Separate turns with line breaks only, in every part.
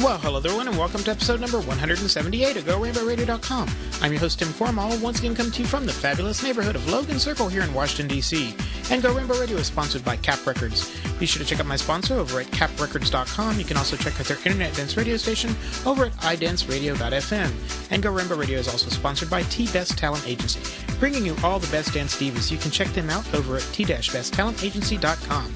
Well, hello everyone, and welcome to episode number 178 of GoRainbowRadio.com. I'm your host, Tim Corrimal, once again coming to you from the fabulous neighborhood of Logan Circle here in Washington, D.C. And Go Rainbow Radio is sponsored by Cap Records. Be sure to check out my sponsor over at caprecords.com. You can also check out their internet dance radio station over at idanceradio.fm. And Go Rainbow Radio is also sponsored by T-Best Talent Agency, bringing you all the best dance divas. You can check them out over at t-besttalentagency.com.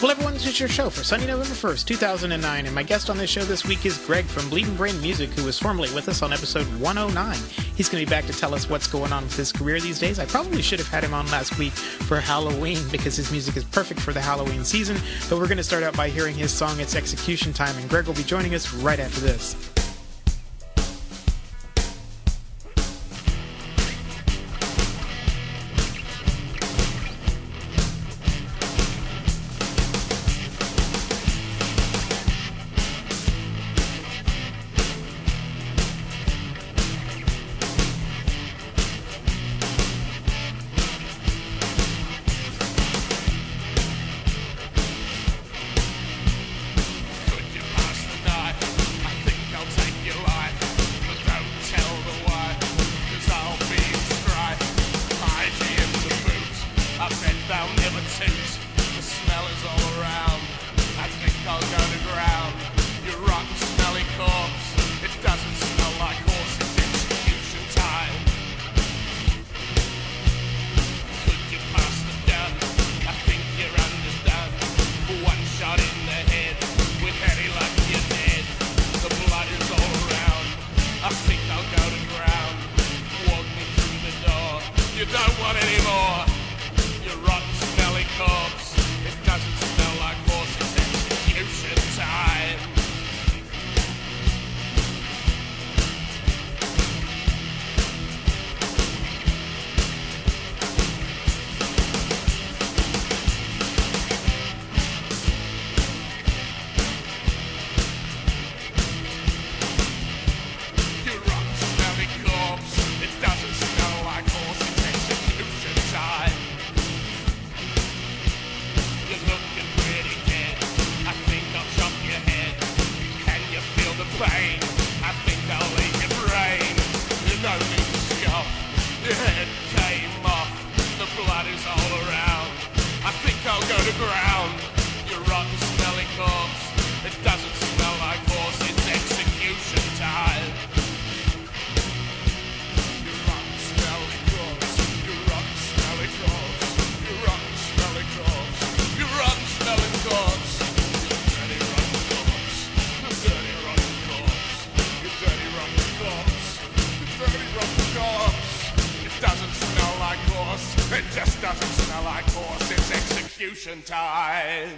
Well, everyone, this is your show for Sunday, November 1st, 2009, and my guest on this show this week is Greg from Bleedin Brain Music, who was formerly with us on episode 109. He's going to be back to tell us what's going on with his career these days. I probably should have had him on last week for Halloween, because his music is perfect for the Halloween season, but we're going to start out by hearing his song, It's Execution Time, and Greg will be joining us right after this.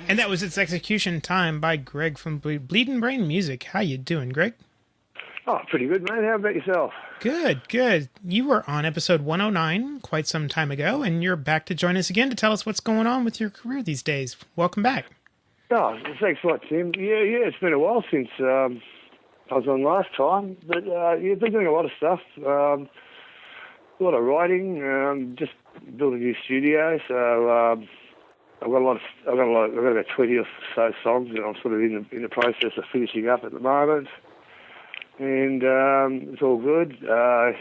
And that was It's Execution Time by Greg from Bleedin Brain Music. How you doing, Greg?
Oh, pretty good, mate. How about yourself?
Good, good. You were on episode 109 quite some time ago, and you're back to join us again to tell us what's going on with your career these days. Welcome back.
Oh, thanks a lot, Tim. Yeah, it's been a while since I was on last time, but you've been doing a lot of stuff. A lot of writing, just built a new studio, so I've got about 20 or so songs that I'm sort of in the process of finishing up at the moment, and it's all good. Goes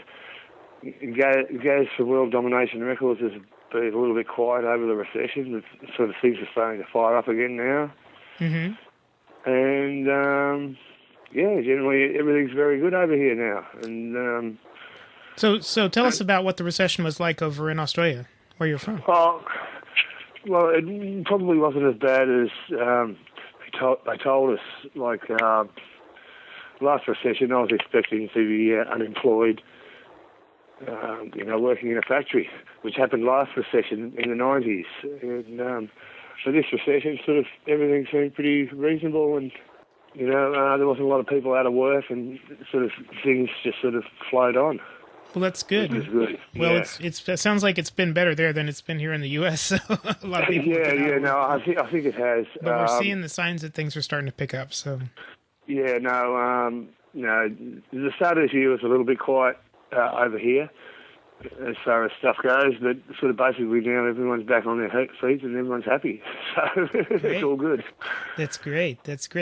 for World Domination Records has been a little bit quiet over the recession. It sort of things are starting to fire up again now, and generally everything's very good over here now. And
so tell us about what the recession was like over in Australia, where you're from.
Well, it probably wasn't as bad as they told us. Like last recession, I was expecting to be unemployed, working in a factory, which happened last recession in the 90s. And so this recession, sort of everything seemed pretty reasonable, and there wasn't a lot of people out of work, and sort of things just sort of flowed on.
Well, that's good.
Which is good.
Well,
yeah.
It sounds like it's been better there than it's been here in the U.S. So a lot of people.
I think it has.
But we're seeing the signs that things are starting to pick up. So.
Yeah, the start of this year was a little bit quiet over here as far as stuff goes, but sort of basically now everyone's back on their feet and everyone's happy. So it's all good.
That's great.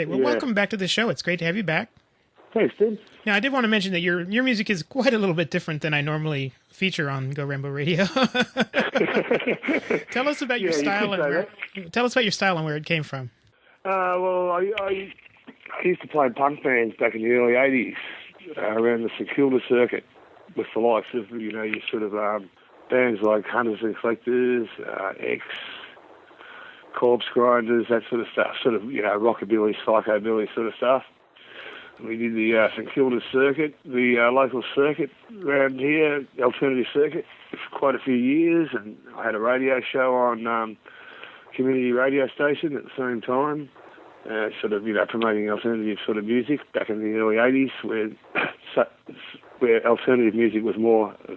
Well, welcome back to the show. It's great to have you back.
Thanks, Tim.
Now, I did want to mention that your music is quite a little bit different than I normally feature on Go Rainbow Radio. Tell us about your style tell us about your style and where it came from.
Well, I used to play punk bands back in the early '80s around the St Kilda circuit with the likes of your sort of bands like Hunters and Collectors, X, Corpse Grinders, that sort of stuff. Sort of rockabilly, psychobilly sort of stuff. We did the St Kilda circuit, the local circuit around here, alternative circuit, for quite a few years, and I had a radio show on community radio station at the same time, sort of promoting alternative sort of music back in the early '80s, where alternative music was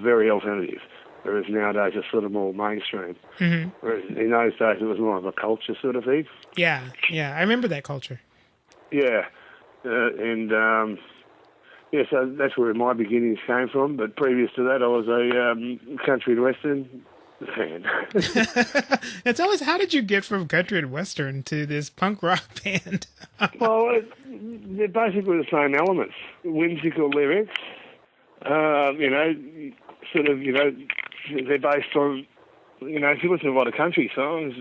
very alternative, whereas nowadays it's sort of more mainstream. Mm-hmm. Whereas in those days it was more of a culture sort of thing.
Yeah, I remember that culture.
Yeah. So that's where my beginnings came from. But previous to that, I was a country and western fan.
Now tell us, how did you get from country and western to this punk rock band?
Well, they're basically the same elements. Whimsical lyrics, they're based on, if you listen to a lot of country songs,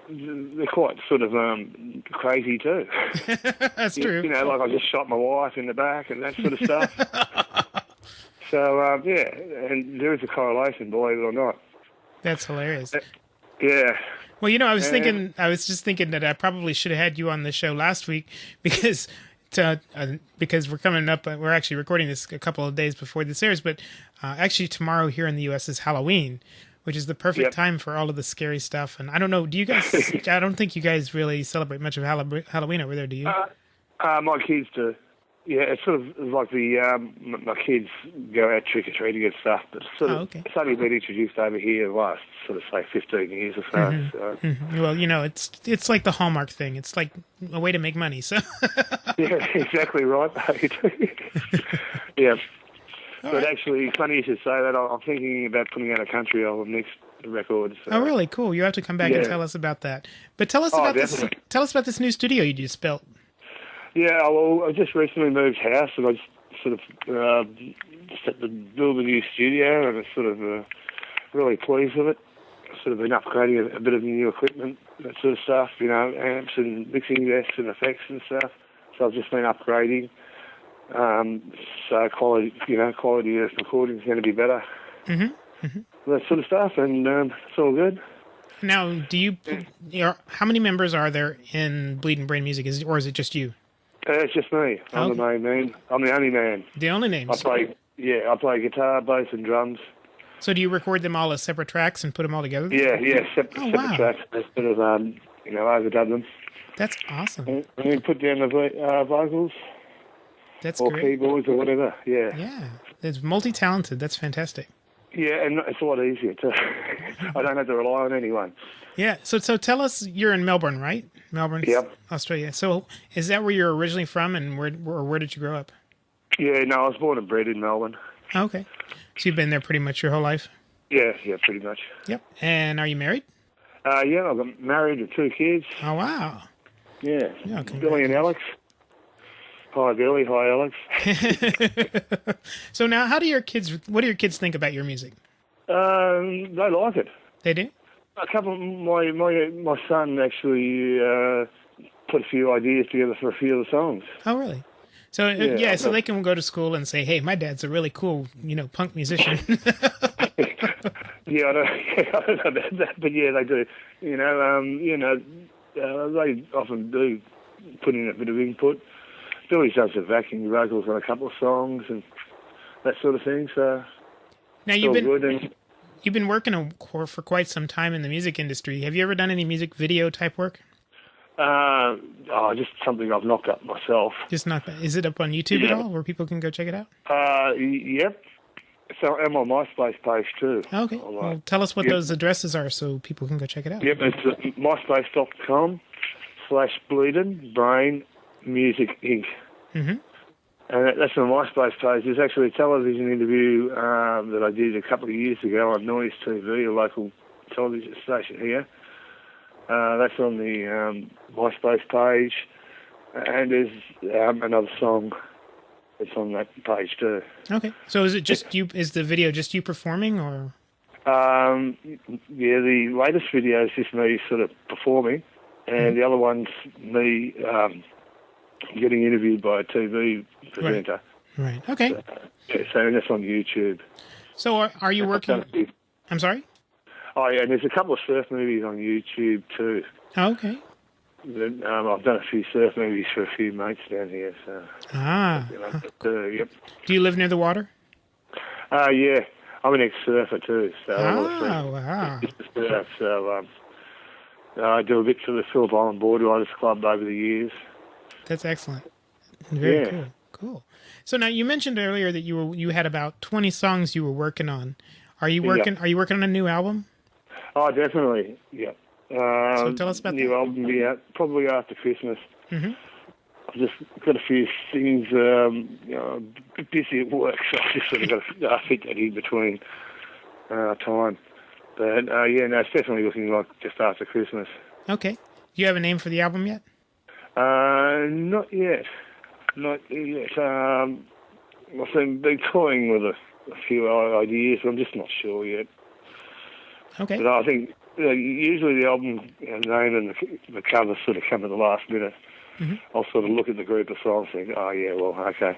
they're quite sort of crazy too.
That's true.
Like I just shot my wife in the back and that sort of stuff. So, and there is a correlation, believe it or not.
That's hilarious.
Yeah.
Well, I was just thinking that I probably should have had you on the show last week because we're coming up, we're actually recording this a couple of days before this airs, but actually tomorrow here in the U.S. is Halloween, which is the perfect time for all of the scary stuff. And I don't know, do you guys, I don't think you guys really celebrate much of Halloween over there, do you?
My kids do. Yeah, it's sort of like my kids go out trick-or-treating and stuff, but it's only been introduced over here the last, sort of, say, 15 years or so.
Mm-hmm.
So.
Mm-hmm. Well, it's like the Hallmark thing. It's like a way to make money, so.
Yeah, exactly right. Yeah.
All
but
right.
Actually, funny you should say that. I'm thinking about putting out a country album next record. So.
Oh, really? Cool. You have to come back and tell us about that. But tell us about
definitely.
Tell us about this new studio you just built.
Yeah, well, I just recently moved house, and I just sort of set to build a new studio, and I'm sort of really pleased with it. I've sort of been upgrading a bit of new equipment, that sort of stuff, amps and mixing desks and effects and stuff. So I've just been upgrading. So quality of recording is going to be better. Mm-hmm. Mm-hmm. That sort of stuff, and it's all good.
Now, how many members are there in Bleedin Brain Music, or is it just you?
It's just me. I'm the main man. I'm the only man.
The only name.
I play guitar, bass, and drums.
So do you record them all as separate tracks and put them all together?
Yeah, separate tracks instead of overdub them.
That's awesome.
And then put down the vocals.
That's
or
great.
Keyboards or whatever. Yeah.
Yeah, it's multi-talented. That's fantastic.
Yeah, and it's a lot easier too. I don't have to rely on anyone.
Yeah, so tell us, you're in Melbourne, right? Melbourne,
yep.
Australia. So is that where you're originally from, and where did you grow up?
Yeah, no, I was born and bred in Melbourne.
Okay. So you've been there pretty much your whole life?
Yeah, pretty much.
Yep. And are you married?
Yeah, I've got married with 2 kids.
Oh, wow.
Yeah, Billy and Alex. Hi, Billy. Hi, Alex.
So now, what do your kids think about your music?
They like it.
They do?
A couple. My son actually put a few ideas together for a few of the songs.
Oh, really? So so they can go to school and say, "Hey, my dad's a really cool, punk musician."
Yeah, I don't know about that, but yeah, they do. They often do put in a bit of input. Billy does the backing vocals on a couple of songs and that sort of thing. So
now you've been working for quite some time in the music industry. Have you ever done any music video type work?
Just something I've knocked up myself.
Just knocked up. Is it up on YouTube at all, where people can go check it out?
Yep. So I'm on my MySpace page too.
Okay. Well, tell us what those addresses are so people can go check it out.
Yep, it's myspace.com/Bleedin Brain Music Inc. Mm-hmm. And that's on my MySpace page. There's actually a television interview that I did a couple of years ago on Noise TV, a local television station here. That's on the MySpace page. And there's another song it's on that page too.
Okay. So is it just you? Is the video just you performing, or?
Yeah, the latest video is just me sort of performing, and the other one's me getting interviewed by a TV presenter.
Right. Okay.
So that's on YouTube.
So are you working? I'm sorry?
Oh, yeah, and there's a couple of surf movies on YouTube too.
Oh, okay.
I've done a few surf movies for a few mates down here. So. Yep.
Do you live near the water?
Yeah. I'm an ex-surfer too, so
wow.
So I do a bit for the Phillip Island Board Riders Club over the years.
That's excellent. Very cool. Cool. So now you mentioned earlier that you had about 20 songs you were working on. Are you working?
Yeah.
Are you working on a new album?
Oh, definitely. Yeah.
So tell us about
new
that.
album. Yeah, probably after Christmas.
Mm-hmm.
I've just got a few things. A bit busy at work, so I just sort of got to fit that in between time. But it's definitely looking like just after Christmas.
Okay. Do you have a name for the album yet?
Not yet. I've been toying with a few ideas, but I'm just not sure yet.
Okay.
But I think usually the album name and the cover sort of come at the last minute.
Mm-hmm.
I'll sort of look at the group of songs and think, oh, yeah, well, okay.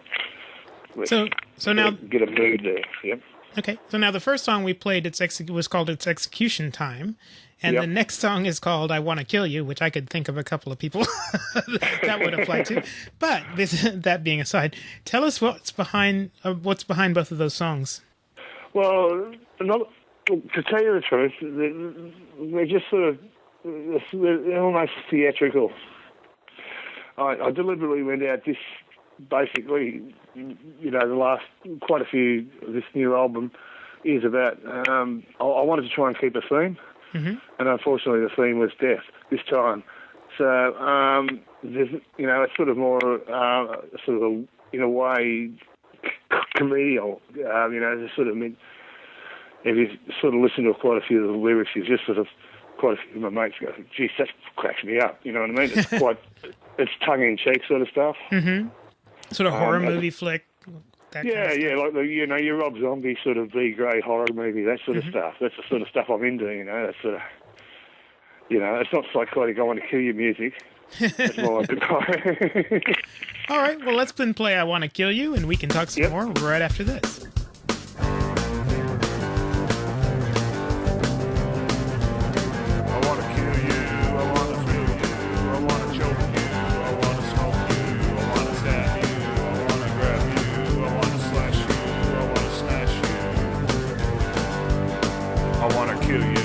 So now...
Get a mood there, yep.
Okay, so now the first song we played was called It's Execution Time, and the next song is called I Want to Kill You, which I could think of a couple of people that would apply to. But that being aside, tell us what's behind both of those songs.
Well, to tell you the truth, they're just sort of they're almost theatrical. I deliberately went out basically, the last quite a few of this new album is about, I wanted to try and keep a theme, and unfortunately the theme was death this time. So, there's, it's sort of more, in a way, comedial, it's sort of, if you sort of listen to quite a few of the lyrics, you just sort of, quite a few of my mates go, geez, that cracks me up, you know what I mean? It's quite, it's tongue-in-cheek sort of stuff.
Mm-hmm. Sort of horror movie flick.
Like your Rob Zombie sort of B-grade horror movie, that sort of stuff. That's the sort of stuff I'm into, That's sort of, it's not psychotic, I want to kill you music. It's more like
All right, well, let's then play I Want to Kill You, and we can talk some more right after this.
Kill you.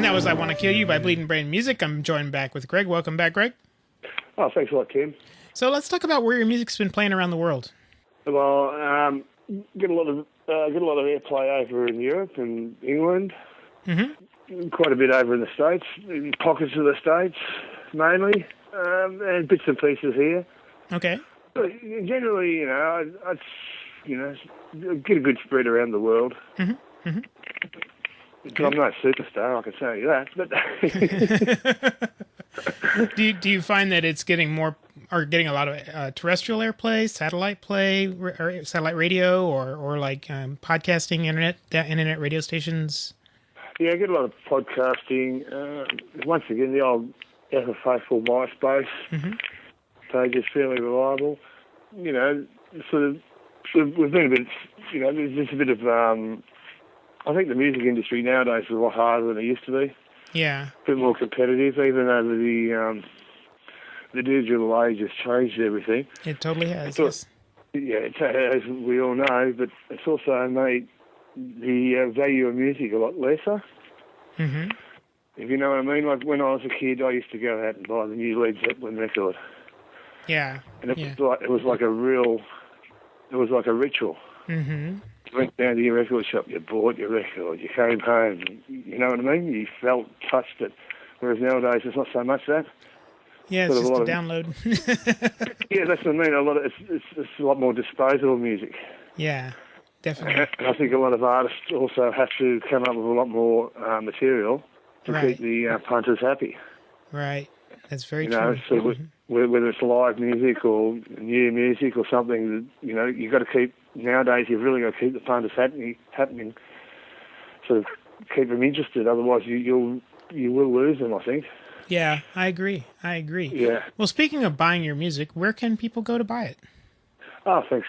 that was I Want to Kill You by Bleedin Brain Music. I'm joined back with Greg. Welcome back, Greg.
Oh, thanks a lot, Tim.
So let's talk about where your music's been playing around the world.
Well, get a lot of airplay over in Europe and England. Mm-hmm. Quite a bit over in the States, in pockets of the States mainly, and bits and pieces here.
Okay.
But generally, I'd get a good spread around the world. Mm-hmm. Mm-hmm. I'm no superstar, I can tell you that. But
do you find that it's getting a lot of terrestrial airplay, satellite play, or satellite radio, or like podcasting, internet radio stations?
Yeah, I get a lot of podcasting. Once again, the old ever faithful MySpace page is fairly reliable. We've been a bit. There's just a bit of. I think the music industry nowadays is a lot harder than it used to be. Yeah. A bit more competitive, even though the digital age has changed everything.
It totally has, yes.
Yeah, it has, we all know, but it's also made the value of music a lot lesser. Mm-hmm. If you know what I mean. Like when I was a kid, I used to go out and buy the new Led Zeppelin record.
Yeah.
And it was like a ritual. Mm-hmm. You went down to your record shop, you bought your record, you came home, you know what I mean? You felt, touched it. Whereas nowadays, it's not so much that.
Yeah, it's just a download.
Yeah, that's what I mean. It's a lot more disposable music.
Yeah, definitely.
And I think a lot of artists also have to come up with a lot more material to keep the punters happy.
Right, that's very true.
So whether it's live music or new music or something, you've got to keep. Nowadays, you've really got to keep the punters happening, sort of keep them interested. Otherwise, you will lose them, I think.
Yeah, I agree.
Yeah.
Well, speaking of buying your music, where can people go to buy it?
Oh, thanks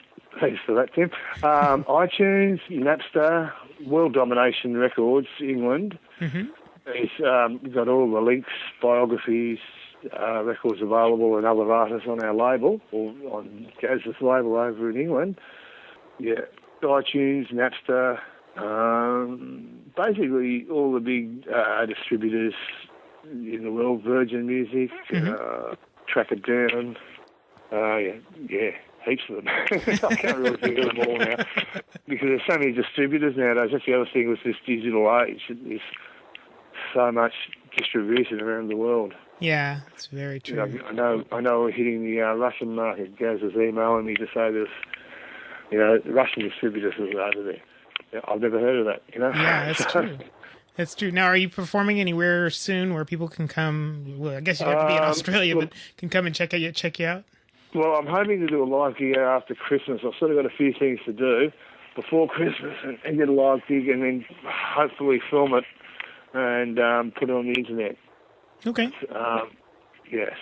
for that, Tim. iTunes, Napster, World Domination Records, England. Mm-hmm. It's got all the links, biographies, records available, and other artists on our label, or on Gaz's label over in England. Yeah, iTunes, Napster, basically all the big distributors in the world, Virgin Music, Track It Down, heaps of them. I can't really think of them all now, because there's so many distributors nowadays. That's the other thing with this digital age. There's so much distribution around the world.
Yeah, it's very true.
I know we're hitting the Russian market. Gaz is emailing me to say there's Russian distributors over there. I've never heard of that,
Yeah, that's true. That's true. Now, are you performing anywhere soon where people can come? Well, I guess you'd have to be in Australia, but can come and check you out? Well,
I'm hoping to do a live gig after Christmas. I've sort of got a few things to do before Christmas and get a live gig and then hopefully film it and put it on the internet.
Okay.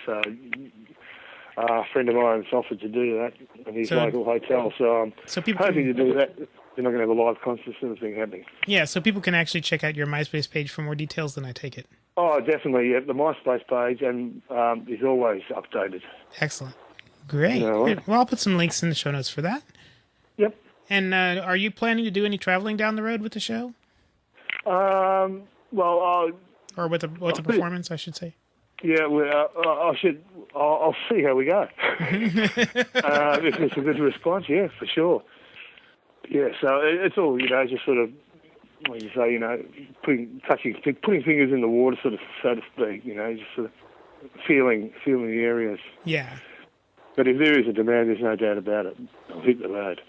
So a friend of mine's offered to do that in his local hotel, so I'm hoping to do that. They're not going to have a live concert sort of thing happening.
Yeah, so people can actually check out your MySpace page for more details than I take it.
Oh, definitely, yeah. The MySpace page is always updated.
Excellent. Great. Well, I'll put some links in the show notes for that.
Yep.
And are you planning to do any traveling down the road with the show?
Or
with the performance, I should say.
Yeah, I'll see how we go. If it's a good response, yeah, for sure. Yeah, so it's all, just sort of, what you say, putting fingers in the water, sort of, so to speak, just sort of feeling the areas.
Yeah.
But if there is a demand, there's no doubt about it. I'll hit the road.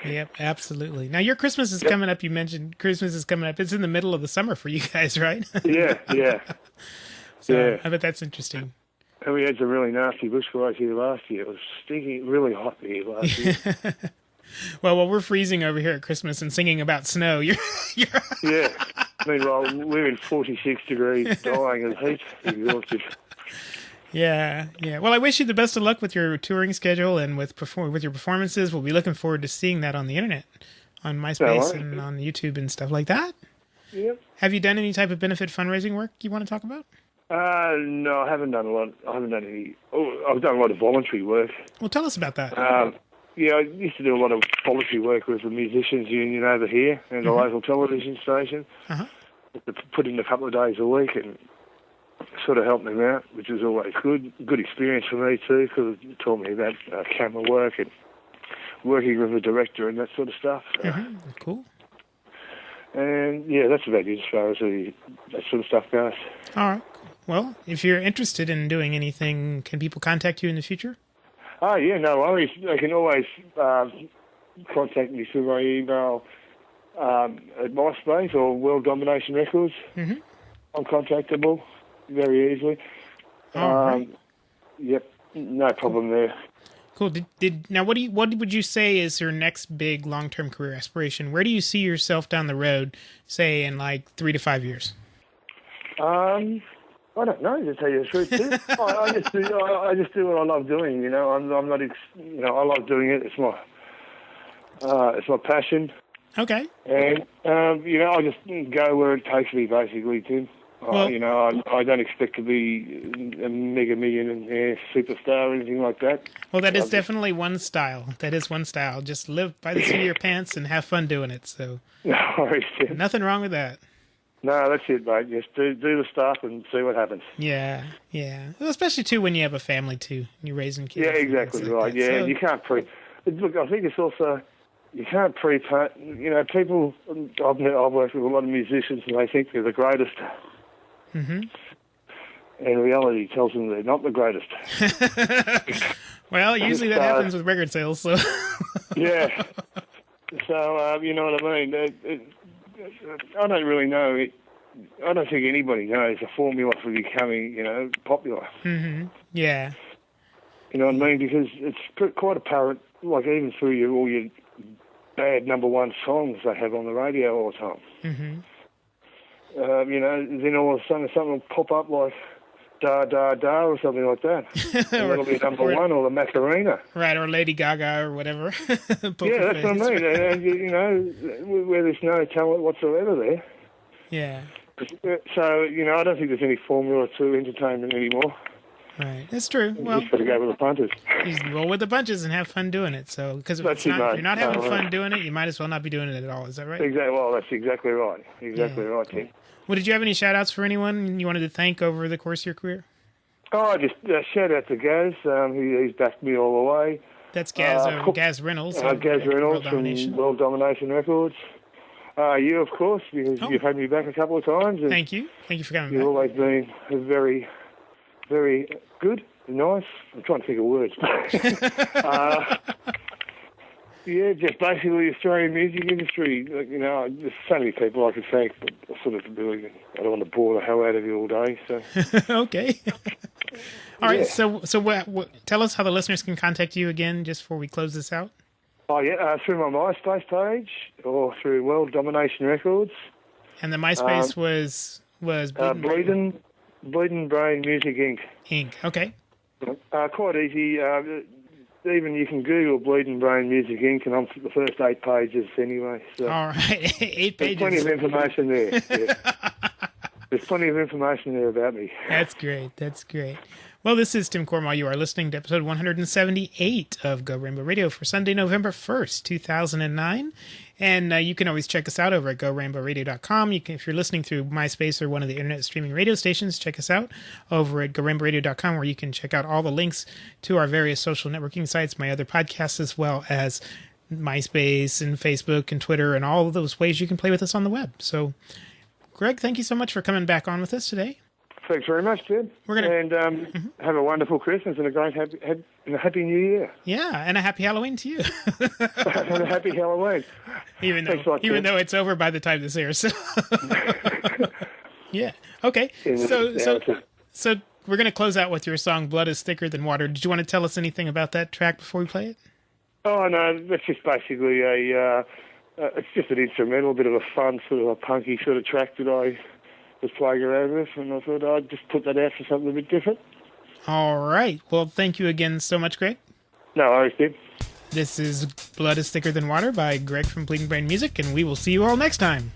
Yep, absolutely. Now, your Christmas is coming up. You mentioned Christmas is coming up. It's in the middle of the summer for you guys, right?
Yeah.
So I bet that's interesting.
And we had some really nasty bushfires here last year. It was stinking, really hot here last year.
Well, we're freezing over here at Christmas and singing about snow. You're
Yeah. Meanwhile, we're in 46 degrees, dying of heat, exhausted.
Yeah. Well, I wish you the best of luck with your touring schedule and with your performances. We'll be looking forward to seeing that on the internet, on MySpace and on YouTube and stuff like that.
Yep.
Have you done any type of benefit fundraising work you want to talk about?
No, I haven't done a lot. I haven't done any. I've done a lot of voluntary work.
Well, tell us about that.
Yeah, I used to do a lot of voluntary work with the musicians union over here and the local television station. Uh-huh. to put in a couple of days a week and sort of helped them out, which was always good. Good experience for me too, because it taught me about camera work and working with the director and that sort of stuff.
Cool.
And yeah, that's about it as far as that sort of stuff goes.
All right. Well, if you're interested in doing anything, can people contact you in the future?
Oh yeah, no worries. They can always contact me through my email at MySpace or World Domination Records. I'm contactable very easily.
Right.
Yep, no problem there.
Cool. Now what would you say is your next big long-term career aspiration? Where do you see yourself down the road, say in like 3 to 5 years?
I don't know, to tell you the truth. Too. I just do what I love doing. You know, I'm not. I love doing it. It's my passion.
Okay.
And I just go where it takes me, basically, Tim.
Well,
I don't expect to be a mega millionaire superstar or anything like that.
Well, that is definitely one style. That is one style. Just live by the seat of your pants and have fun doing it. So,
no worries, Tim.
Nothing wrong with that.
No, that's it, mate. Just do the stuff and see what happens.
Yeah. Well, especially, too, when you have a family, too. You're raising kids.
Yeah, exactly right. Yeah, so, you can't Look, I think it's also... You can't people... I've worked with a lot of musicians and they think they're the greatest. And reality tells them they're not the greatest.
Well, usually that happens with record sales, so...
Yeah. So, you know what I mean? I don't really know. I don't think anybody knows the formula for becoming, popular. Yeah. You know what I mean? Because it's quite apparent, like even through all your bad number one songs they have on the radio all the time. Then all of a sudden something will pop up like Da Da Da or something like that. And that'll be number one, or the Macarena. Right, or Lady Gaga or whatever. Yeah, that's what I mean. And, where there's no talent whatsoever there. Yeah. So, I don't think there's any formula to entertainment anymore. Right, that's true. You just got to go with the punches. You just roll with the punches and have fun doing it. So, because if you're not having fun doing it, you might as well not be doing it at all. Is that right? Exactly. Well, that's exactly right. Exactly right, Tim. Well, did you have any shout-outs for anyone you wanted to thank over the course of your career? Oh, just shout out to Gaz. He's backed me all the way. That's Gaz Reynolds. Gaz Reynolds from World Domination Records. You, of course, because you've had me back a couple of times. And thank you. Thank you for coming back. You've always been very, very good, nice. I'm trying to think of words. Yeah, just basically the Australian music industry. There's so many people I could thank, but I don't want to bore the hell out of you all day. So okay. All right. So tell us how the listeners can contact you again, just before we close this out. Oh yeah, through my MySpace page or through World Domination Records. And the MySpace was Bleedin Brain Music Inc. Okay. Quite easy. Even you can Google Bleedin Brain Music Inc. and I'm the first 8 pages anyway. So all right, 8 pages. There's plenty of information there. Yeah. There's plenty of information there about me. That's great. That's great. Well, this is Tim Corrimal. You are listening to episode 178 of Go Rainbow Radio for Sunday, November 1st, 2009. And you can always check us out over at GoRainbowRadio.com. If you're listening through MySpace or one of the internet streaming radio stations, check us out over at GoRainbowRadio.com, where you can check out all the links to our various social networking sites, my other podcasts, as well as MySpace and Facebook and Twitter and all of those ways you can play with us on the web. So, Greg, thank you so much for coming back on with us today. Thanks very much, Tim. And have a wonderful Christmas and a great happy New Year. Yeah, and a happy Halloween to you. And a happy Halloween. Even though it's over by the time this airs. Yeah. Okay. So we're going to close out with your song "Blood Is Thicker Than Water." Did you want to tell us anything about that track before we play it? Oh no, that's just basically it's just an instrumental, a bit of a fun sort of a punky sort of track that I was playing around with, and I thought I'd just put that out for something a bit different. All right. Well, thank you again so much, Greg. No worries, Tim. This is Blood is Thicker Than Water by Greg from Bleedin Brain Music, and we will see you all next time.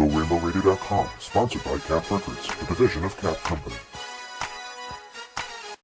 GoRainbowRadio.com, sponsored by Cap Records, a division of Cap Company.